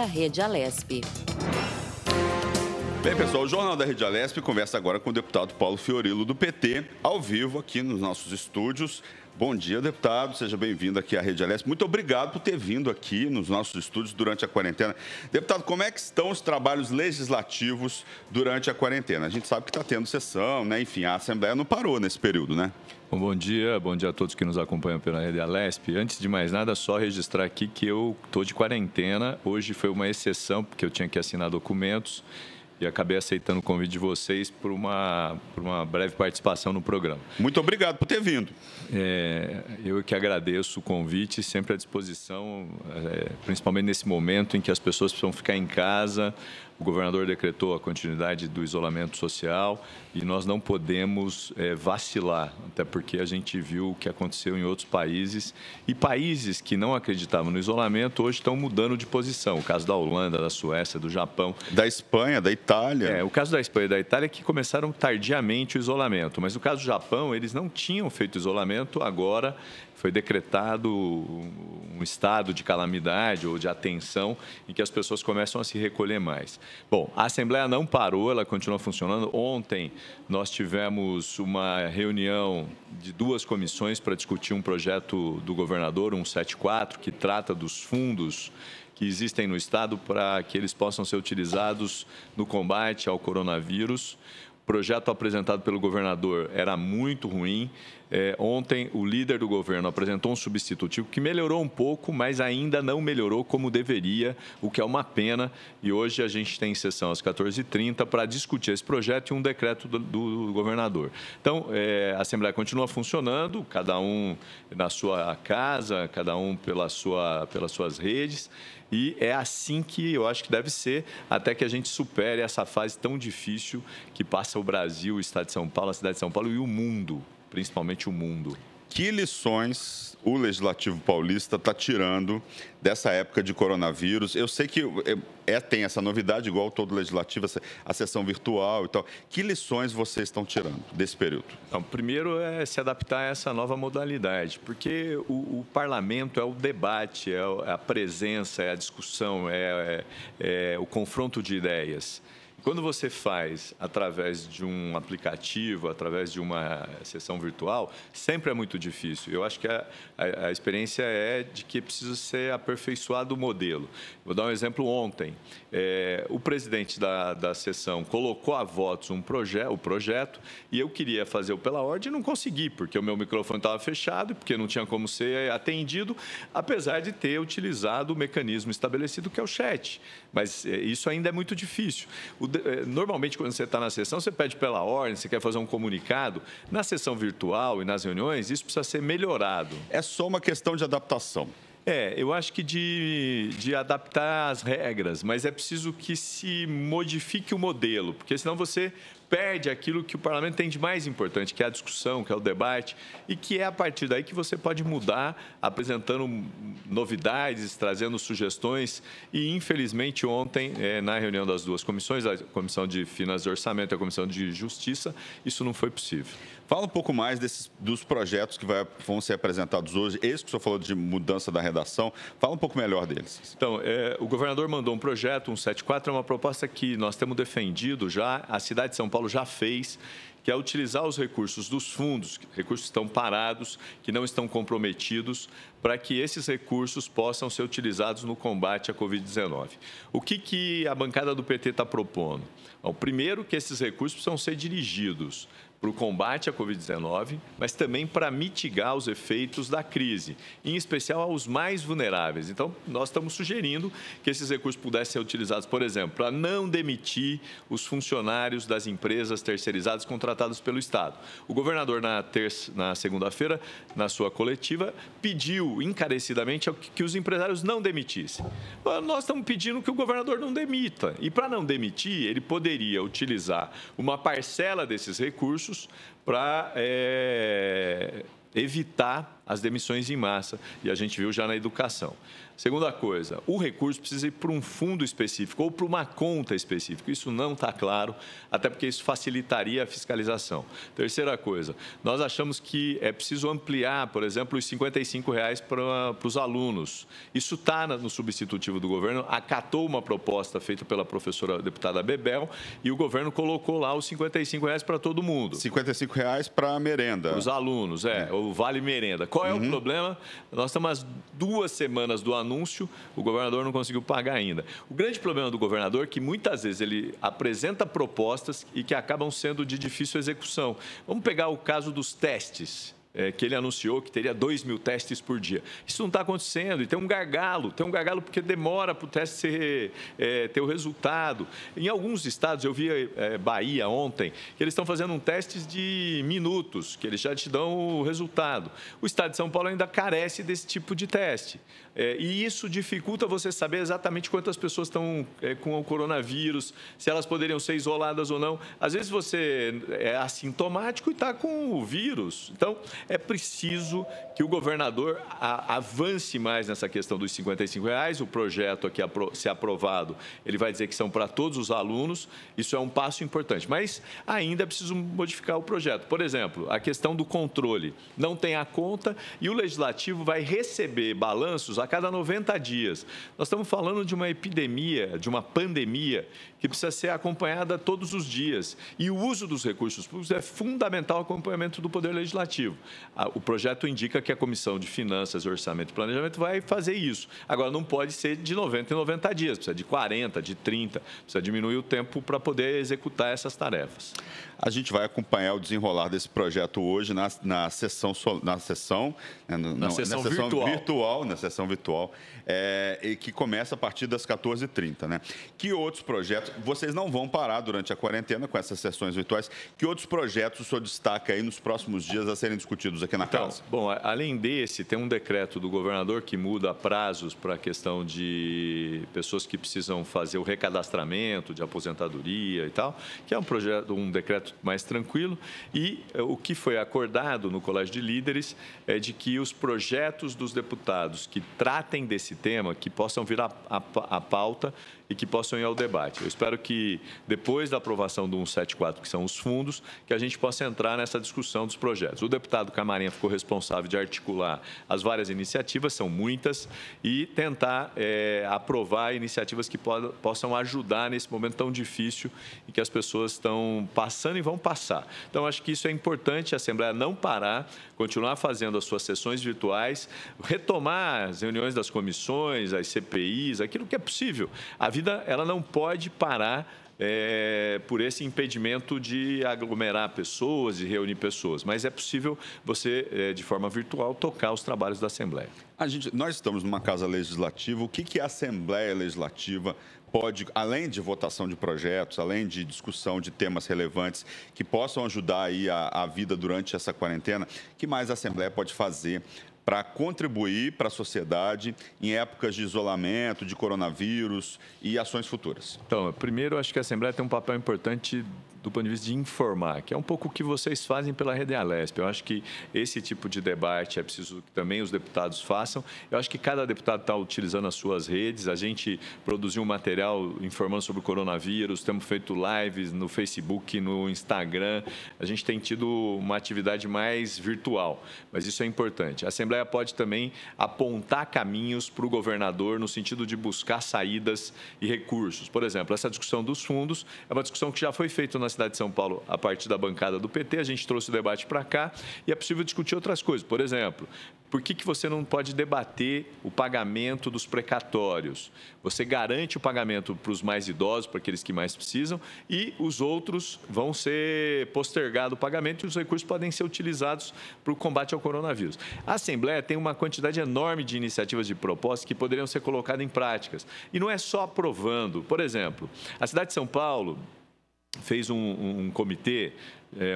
da Rede Alesp. Bem, pessoal, o Jornal da Rede Alesp conversa agora com o deputado Paulo Fiorilo, do PT, ao vivo aqui nos nossos estúdios. Bom dia, deputado. Seja bem-vindo aqui à Rede Alesp. Muito obrigado por ter vindo aqui nos nossos estúdios durante a quarentena. Deputado, como é que estão os trabalhos legislativos durante a quarentena? A gente sabe que está tendo sessão, né? Enfim, a Assembleia não parou nesse período, né? Bom dia a todos que nos acompanham pela Rede Alesp. Antes de mais nada, só registrar aqui que eu estou de quarentena. Hoje foi uma exceção, porque eu tinha que assinar documentos e acabei aceitando o convite de vocês por uma breve participação no programa. Muito obrigado por ter vindo. Eu que agradeço o convite, sempre à disposição, principalmente nesse momento em que as pessoas precisam ficar em casa. O governador decretou a continuidade do isolamento social e nós não podemos vacilar, até porque a gente viu o que aconteceu em outros países. E países que não acreditavam no isolamento hoje estão mudando de posição. O caso da Holanda, da Suécia, do Japão. Da Espanha, da Itália. O caso da Espanha e da Itália é que começaram tardiamente o isolamento. Mas no caso do Japão, eles não tinham feito isolamento, agora foi decretado um estado de calamidade ou de atenção em que as pessoas começam a se recolher mais. Bom, a Assembleia não parou, ela continua funcionando. Ontem nós tivemos uma reunião de duas comissões para discutir um projeto do governador, 174, que trata dos fundos que existem no estado para que eles possam ser utilizados no combate ao coronavírus. O projeto apresentado pelo governador era muito ruim. Ontem, o líder do governo apresentou um substitutivo que melhorou um pouco, mas ainda não melhorou como deveria, o que é uma pena. E hoje a gente tem sessão às 14h30 para discutir esse projeto e um decreto do governador. Então, a Assembleia continua funcionando, cada um na sua casa, cada um pelas suas redes. E é assim que eu acho que deve ser, até que a gente supere essa fase tão difícil que passa o Brasil, o Estado de São Paulo, a cidade de São Paulo e o mundo, principalmente o mundo. Que lições o Legislativo Paulista está tirando dessa época de coronavírus? Eu sei que tem essa novidade, igual todo Legislativo, a sessão virtual e tal. Que lições vocês estão tirando desse período? Então, primeiro é se adaptar a essa nova modalidade, porque o parlamento é o debate, é a presença, é a discussão, é o confronto de ideias. Quando você faz através de um aplicativo, através de uma sessão virtual, sempre é muito difícil. Eu acho que a experiência é de que precisa ser aperfeiçoado o modelo. Vou dar um exemplo ontem. O presidente da sessão colocou a votos o projeto e eu queria fazer o pela ordem e não consegui, porque o meu microfone estava fechado, porque não tinha como ser atendido, apesar de ter utilizado o mecanismo estabelecido, que é o chat. Mas isso ainda é muito difícil. Normalmente, quando você está na sessão, você pede pela ordem, você quer fazer um comunicado. Na sessão virtual e nas reuniões, isso precisa ser melhorado. É só uma questão de adaptação. Eu acho que de adaptar as regras, mas é preciso que se modifique o modelo, porque senão você perde aquilo que o parlamento tem de mais importante, que é a discussão, que é o debate, e que é a partir daí que você pode mudar, apresentando novidades, trazendo sugestões. E, infelizmente, ontem, na reunião das duas comissões, a Comissão de Finanças e Orçamento e a Comissão de Justiça, isso não foi possível. Fala um pouco mais dos projetos que vão ser apresentados hoje. Esse que o senhor falou de mudança da redação, fala um pouco melhor deles. Então, o governador mandou um projeto, 174, é uma proposta que nós temos defendido já, a cidade de São Paulo já fez, que é utilizar os recursos dos fundos, recursos que estão parados, que não estão comprometidos, para que esses recursos possam ser utilizados no combate à Covid-19. O que a bancada do PT está propondo? Bom, primeiro, que esses recursos precisam ser dirigidos para o combate à Covid-19, mas também para mitigar os efeitos da crise, em especial aos mais vulneráveis. Então, nós estamos sugerindo que esses recursos pudessem ser utilizados, por exemplo, para não demitir os funcionários das empresas terceirizadas contratadas pelo Estado. O governador, na segunda-feira, na sua coletiva, pediu encarecidamente que os empresários não demitissem. Nós estamos pedindo que o governador não demita. E, para não demitir, ele poderia utilizar uma parcela desses recursos para evitar as demissões em massa, e a gente viu já na educação. Segunda coisa, o recurso precisa ir para um fundo específico ou para uma conta específica. Isso não está claro, até porque isso facilitaria a fiscalização. Terceira coisa, nós achamos que é preciso ampliar, por exemplo, os R$ 55 para os alunos. Isso está no substitutivo do governo, acatou uma proposta feita pela professora deputada Bebel e o governo colocou lá os R$ 55 para todo mundo. R$ 55 para a merenda. Para os alunos, o Vale Merenda. Qual é o problema? Nós estamos às 2 semanas do anúncio, o governador não conseguiu pagar ainda. O grande problema do governador é que muitas vezes ele apresenta propostas e que acabam sendo de difícil execução. Vamos pegar o caso dos testes. Que ele anunciou que teria 2.000 testes por dia. Isso não está acontecendo e tem um gargalo porque demora para o teste ter o resultado. Em alguns estados, eu vi Bahia ontem, que eles estão fazendo testes de minutos, que eles já te dão o resultado. O estado de São Paulo ainda carece desse tipo de teste. E isso dificulta você saber exatamente quantas pessoas estão com o coronavírus, se elas poderiam ser isoladas ou não. Às vezes você é assintomático e está com o vírus. Então, é preciso que o governador avance mais nessa questão dos R$ 55. O projeto aqui, se aprovado, ele vai dizer que são para todos os alunos. Isso é um passo importante. Mas ainda é preciso modificar o projeto. Por exemplo, a questão do controle. Não tem a conta e o Legislativo vai receber balanços a cada 90 dias. Nós estamos falando de uma epidemia, de uma pandemia, que precisa ser acompanhada todos os dias. E o uso dos recursos públicos é fundamental ao acompanhamento do Poder Legislativo. O projeto indica que a Comissão de Finanças, Orçamento e Planejamento vai fazer isso. Agora, não pode ser de 90 em 90 dias, precisa de 40, de 30, precisa diminuir o tempo para poder executar essas tarefas. A gente vai acompanhar o desenrolar desse projeto hoje na sessão virtual, que começa a partir das 14h30, né? Que outros projetos, vocês não vão parar durante a quarentena com essas sessões virtuais, que outros projetos o senhor destaca aí nos próximos dias a serem discutidos aqui na casa? Bom, além desse, tem um decreto do governador que muda prazos para a questão de pessoas que precisam fazer o recadastramento de aposentadoria e tal, que é um decreto mais tranquilo. E o que foi acordado no Colégio de Líderes é de que os projetos dos deputados que tratem desse tema, que possam vir à pauta e que possam ir ao debate. Eu espero que, depois da aprovação do 174, que são os fundos, que a gente possa entrar nessa discussão dos projetos. O deputado Camarinha ficou responsável de articular as várias iniciativas, são muitas, e tentar aprovar iniciativas que possam ajudar nesse momento tão difícil em que as pessoas estão passando e vão passar. Então, acho que isso é importante, a Assembleia não parar, continuar fazendo as suas sessões virtuais, retomar as reuniões das comissões, as CPIs, aquilo que é possível. A vida ela não pode parar por esse impedimento de aglomerar pessoas, de reunir pessoas, mas é possível você, de forma virtual, tocar os trabalhos da Assembleia. Nós estamos numa casa legislativa, o que a Assembleia Legislativa pode, além de votação de projetos, além de discussão de temas relevantes que possam ajudar aí a vida durante essa quarentena, o que mais a Assembleia pode fazer para contribuir para a sociedade em épocas de isolamento, de coronavírus e ações futuras? Então, primeiro, acho que a Assembleia tem um papel importante do ponto de vista de informar, que é um pouco o que vocês fazem pela Rede Alesp. Eu acho que esse tipo de debate é preciso que também os deputados façam. Eu acho que cada deputado está utilizando as suas redes. A gente produziu um material informando sobre o coronavírus, temos feito lives no Facebook, no Instagram. A gente tem tido uma atividade mais virtual, mas isso é importante. A Assembleia pode também apontar caminhos para o governador no sentido de buscar saídas e recursos. Por exemplo, essa discussão dos fundos é uma discussão que já foi feita na cidade de São Paulo a partir da bancada do PT, a gente trouxe o debate para cá e é possível discutir outras coisas. Por exemplo, por que você não pode debater o pagamento dos precatórios? Você garante o pagamento para os mais idosos, para aqueles que mais precisam, e os outros vão ser postergado o pagamento e os recursos podem ser utilizados para o combate ao coronavírus. A Assembleia tem uma quantidade enorme de iniciativas de propostas que poderiam ser colocadas em práticas. E não é só aprovando. Por exemplo, a cidade de São Paulo fez um comitê,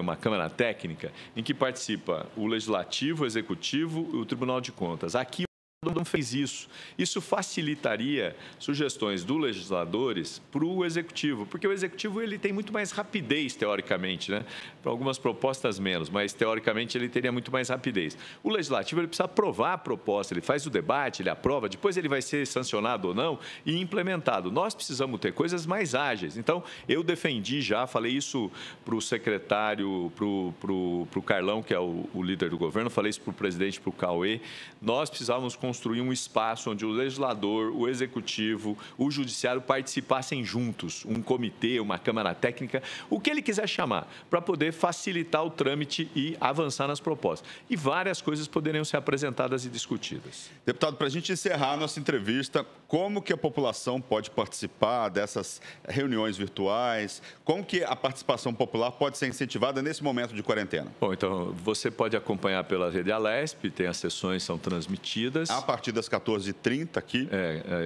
uma Câmara Técnica, em que participa o Legislativo, o Executivo e o Tribunal de Contas. Aqui não fez isso. Isso facilitaria sugestões dos legisladores para o executivo, porque o executivo ele tem muito mais rapidez, teoricamente, né? Para algumas propostas menos, mas teoricamente ele teria muito mais rapidez. O legislativo ele precisa aprovar a proposta, ele faz o debate, ele aprova, depois ele vai ser sancionado ou não e implementado. Nós precisamos ter coisas mais ágeis. Então, eu defendi já, falei isso para o secretário, para o Carlão, que é o líder do governo, falei isso para o presidente, para o Cauê. Nós precisávamos construir um espaço onde o legislador, o executivo, o judiciário participassem juntos, um comitê, uma câmara técnica, o que ele quiser chamar, para poder facilitar o trâmite e avançar nas propostas. E várias coisas poderiam ser apresentadas e discutidas. Deputado, para a gente encerrar a nossa entrevista, como que a população pode participar dessas reuniões virtuais? Como que a participação popular pode ser incentivada nesse momento de quarentena? Bom, então, você pode acompanhar pela Rede Alesp, tem as sessões, são transmitidas. A partir das 14h30 aqui.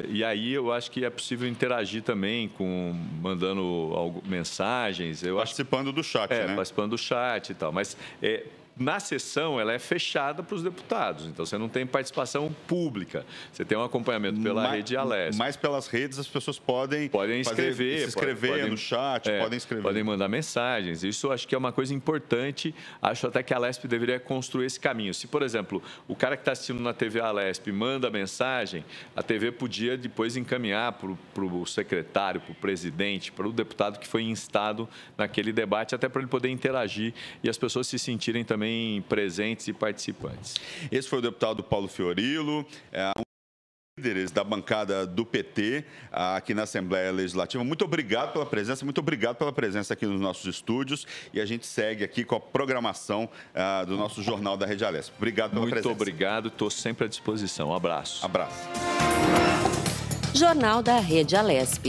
E aí eu acho que é possível interagir também, mandando mensagens. Participando do chat, né? Participando do chat e tal. Mas na sessão, ela é fechada para os deputados, então você não tem participação pública, você tem um acompanhamento pela Rede Alesp. Mas pelas redes as pessoas podem escrever, se inscrever no chat, podem escrever. Podem mandar mensagens, isso eu acho que é uma coisa importante, acho até que a Alesp deveria construir esse caminho. Se, por exemplo, o cara que está assistindo na TV Alesp manda mensagem, a TV podia depois encaminhar para o secretário, para o presidente, para o deputado que foi instado naquele debate, até para ele poder interagir e as pessoas se sentirem também presentes e participantes. Esse foi o deputado Paulo Fiorilo, um dos líderes da bancada do PT aqui na Assembleia Legislativa. Muito obrigado pela presença aqui nos nossos estúdios e a gente segue aqui com a programação do nosso Jornal da Rede Alesp. Obrigado pela presença. Muito obrigado, estou sempre à disposição. Um abraço. Abraço. Jornal da Rede Alesp.